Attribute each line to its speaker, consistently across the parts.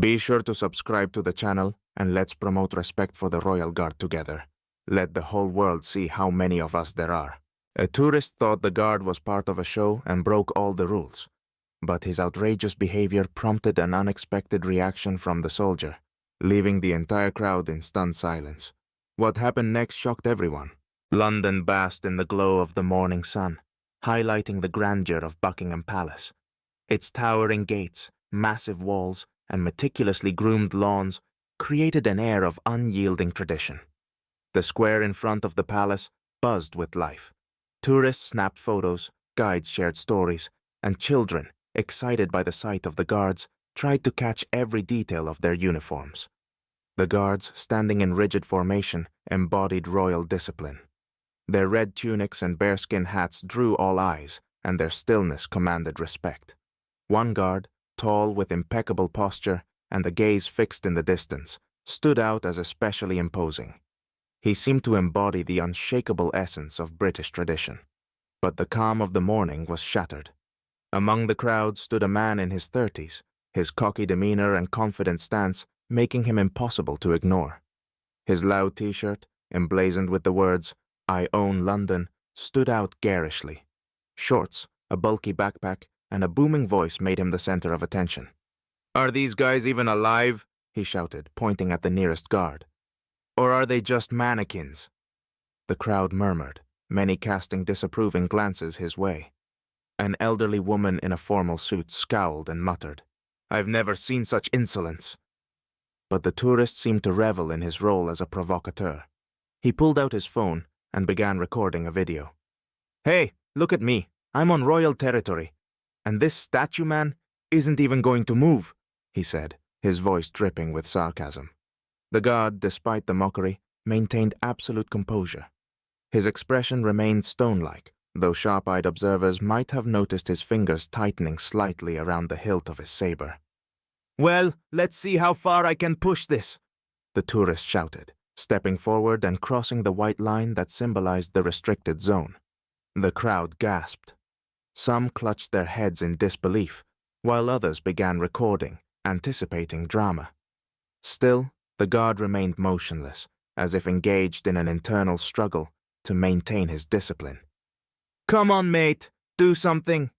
Speaker 1: Be sure to subscribe to the channel and let's promote respect for the Royal Guard together. Let the whole world see how many of us there are. A tourist thought the guard was part of a show and broke all the rules. But his outrageous behavior prompted an unexpected reaction from the soldier, leaving the entire crowd in stunned silence. What happened next shocked everyone. London basked in the glow of the morning sun, highlighting the grandeur of Buckingham Palace. Its towering gates, massive walls, and meticulously groomed lawns created an air of unyielding tradition. The square in front of the palace buzzed with life. Tourists snapped photos, guides shared stories, and children, excited by the sight of the guards, tried to catch every detail of their uniforms. The guards, standing in rigid formation, embodied royal discipline. Their red tunics and bearskin hats drew all eyes, and their stillness commanded respect. One guard, tall with impeccable posture and a gaze fixed in the distance, stood out as especially imposing. He seemed to embody the unshakable essence of British tradition. But the calm of the morning was shattered. Among the crowd stood a man in his 30s, his cocky demeanor and confident stance making him impossible to ignore. His loud t-shirt, emblazoned with the words, "I own London," stood out garishly. Shorts, a bulky backpack, and a booming voice made him the center of attention. "Are these guys even alive?" he shouted, pointing at the nearest guard. "Or are they just mannequins?" The crowd murmured, many casting disapproving glances his way. An elderly woman in a formal suit scowled and muttered, "I've never seen such insolence." But the tourist seemed to revel in his role as a provocateur. He pulled out his phone and began recording a video. "Hey, look at me. I'm on royal territory. And this statue man isn't even going to move," he said, his voice dripping with sarcasm. The guard, despite the mockery, maintained absolute composure. His expression remained stone-like, though sharp-eyed observers might have noticed his fingers tightening slightly around the hilt of his saber. "Well, let's see how far I can push this," the tourist shouted, stepping forward and crossing the white line that symbolized the restricted zone. The crowd gasped. Some clutched their heads in disbelief, while others began recording, anticipating drama. Still, the guard remained motionless, as if engaged in an internal struggle to maintain his discipline. "Come on, mate, do something,"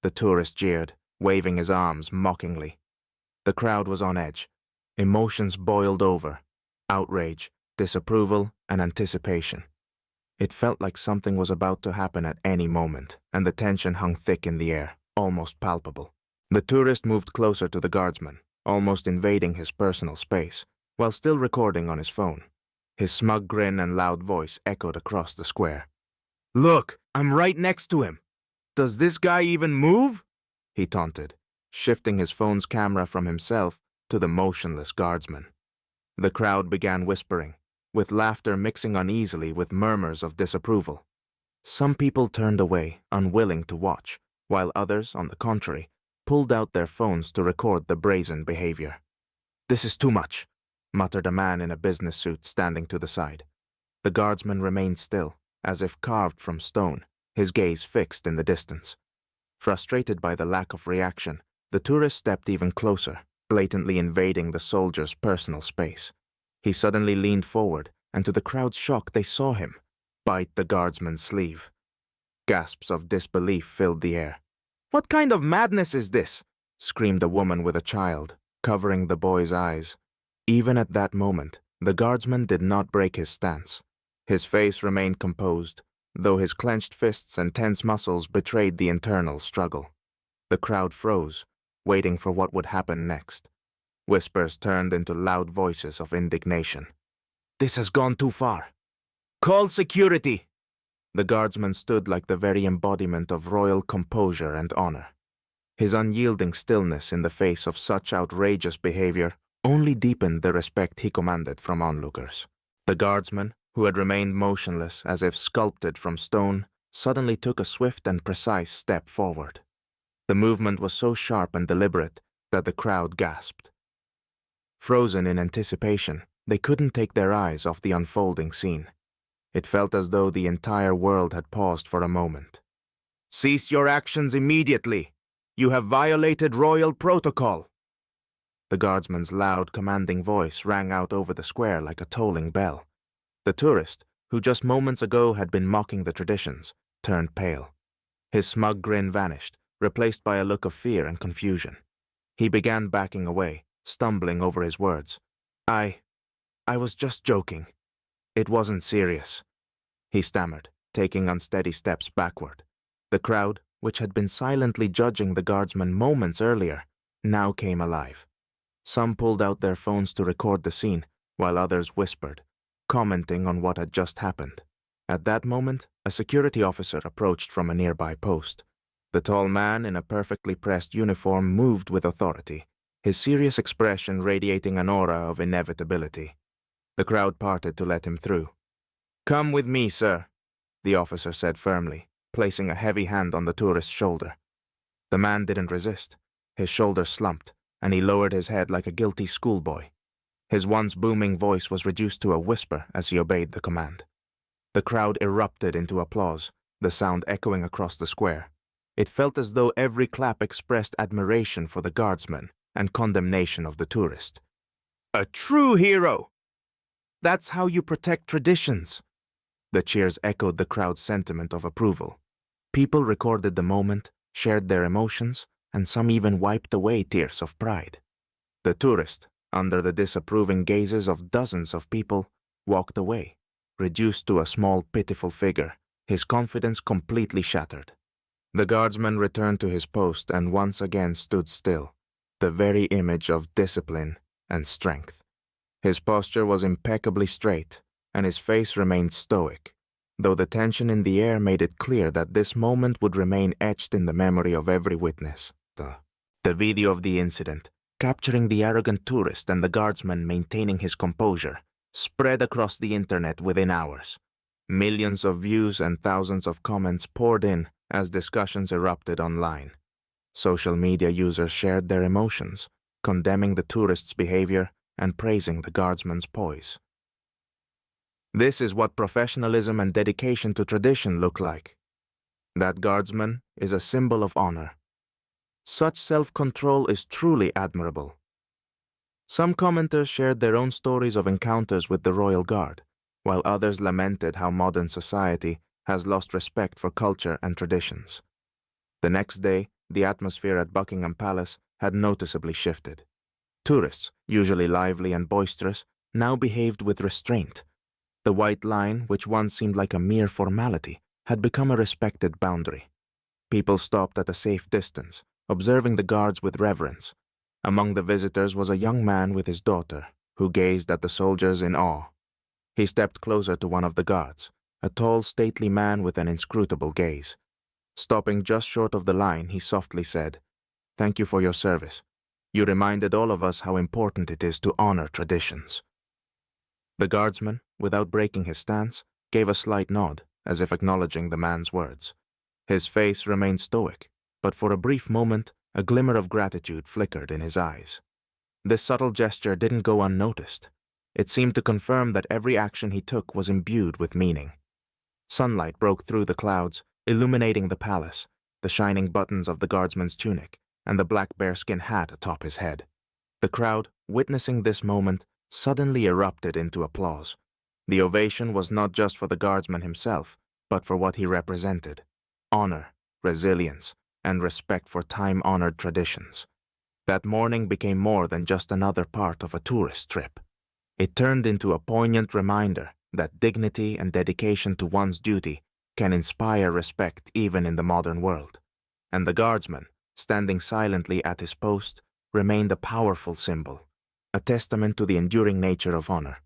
Speaker 1: the tourist jeered, waving his arms mockingly. The crowd was on edge. Emotions boiled over: outrage, disapproval, and anticipation. It felt like something was about to happen at any moment, and the tension hung thick in the air, almost palpable. The tourist moved closer to the guardsman, almost invading his personal space, while still recording on his phone. His smug grin and loud voice echoed across the square. "Look, I'm right next to him. Does this guy even move?" he taunted, shifting his phone's camera from himself to the motionless guardsman. The crowd began whispering, with laughter mixing uneasily with murmurs of disapproval. Some people turned away, unwilling to watch, while others, on the contrary, pulled out their phones to record the brazen behavior. "This is too much," muttered a man in a business suit standing to the side. The guardsman remained still, as if carved from stone, his gaze fixed in the distance. Frustrated by the lack of reaction, the tourist stepped even closer, blatantly invading the soldier's personal space. He suddenly leaned forward, and to the crowd's shock they saw him bite the guardsman's sleeve. Gasps of disbelief filled the air. "What kind of madness is this?" screamed a woman with a child, covering the boy's eyes. Even at that moment, the guardsman did not break his stance. His face remained composed, though his clenched fists and tense muscles betrayed the internal struggle. The crowd froze, waiting for what would happen next. Whispers turned into loud voices of indignation. "This has gone too far. Call security!" The guardsman stood like the very embodiment of royal composure and honor. His unyielding stillness in the face of such outrageous behavior only deepened the respect he commanded from onlookers. The guardsman, who had remained motionless as if sculpted from stone, suddenly took a swift and precise step forward. The movement was so sharp and deliberate that the crowd gasped. Frozen in anticipation, they couldn't take their eyes off the unfolding scene. It felt as though the entire world had paused for a moment. "Cease your actions immediately! You have violated royal protocol!" The guardsman's loud, commanding voice rang out over the square like a tolling bell. The tourist, who just moments ago had been mocking the traditions, turned pale. His smug grin vanished, replaced by a look of fear and confusion. He began backing away, stumbling over his words. I was just joking. It wasn't serious," he stammered, taking unsteady steps backward. The crowd, which had been silently judging the guardsman moments earlier, now came alive. Some pulled out their phones to record the scene, while others whispered, commenting on what had just happened. At that moment, a security officer approached from a nearby post. The tall man in a perfectly pressed uniform moved with authority, his serious expression radiating an aura of inevitability. The crowd parted to let him through. "Come with me, sir," the officer said firmly, placing a heavy hand on the tourist's shoulder. The man didn't resist. His shoulders slumped, and he lowered his head like a guilty schoolboy. His once booming voice was reduced to a whisper as he obeyed the command. The crowd erupted into applause, the sound echoing across the square. It felt as though every clap expressed admiration for the guardsman and condemnation of the tourist. "A true hero! That's how you protect traditions!" The cheers echoed the crowd's sentiment of approval. People recorded the moment, shared their emotions, and some even wiped away tears of pride. The tourist, under the disapproving gazes of dozens of people, walked away, reduced to a small, pitiful figure, his confidence completely shattered. The guardsman returned to his post and once again stood still, the very image of discipline and strength. His posture was impeccably straight, and his face remained stoic, though the tension in the air made it clear that this moment would remain etched in the memory of every witness. The video of the incident, capturing the arrogant tourist and the guardsman maintaining his composure, spread across the internet within hours. Millions of views and thousands of comments poured in as discussions erupted online. Social media users shared their emotions, condemning the tourist's behavior and praising the guardsman's poise. This is what professionalism and dedication to tradition look like. That guardsman is a symbol of honor. Such self-control is truly admirable. Some commenters shared their own stories of encounters with the Royal Guard, while others lamented how modern society has lost respect for culture and traditions. The next day, the atmosphere at Buckingham Palace had noticeably shifted. Tourists, usually lively and boisterous, now behaved with restraint. The White Line, which once seemed like a mere formality, had become a respected boundary. People stopped at a safe distance, observing the guards with reverence. Among the visitors was a young man with his daughter, who gazed at the soldiers in awe. He stepped closer to one of the guards, a tall, stately man with an inscrutable gaze. Stopping just short of the line, he softly said, "Thank you for your service. You reminded all of us how important it is to honor traditions." The guardsman, without breaking his stance, gave a slight nod, as if acknowledging the man's words. His face remained stoic, but for a brief moment, a glimmer of gratitude flickered in his eyes. This subtle gesture didn't go unnoticed. It seemed to confirm that every action he took was imbued with meaning. Sunlight broke through the clouds, illuminating the palace, the shining buttons of the guardsman's tunic, and the black bearskin hat atop his head. The crowd, witnessing this moment, suddenly erupted into applause. The ovation was not just for the guardsman himself, but for what he represented: honor, resilience, and respect for time-honored traditions. That morning became more than just another part of a tourist trip. It turned into a poignant reminder that dignity and dedication to one's duty can inspire respect even in the modern world. And the guardsman, standing silently at his post, remained a powerful symbol, a testament to the enduring nature of honor.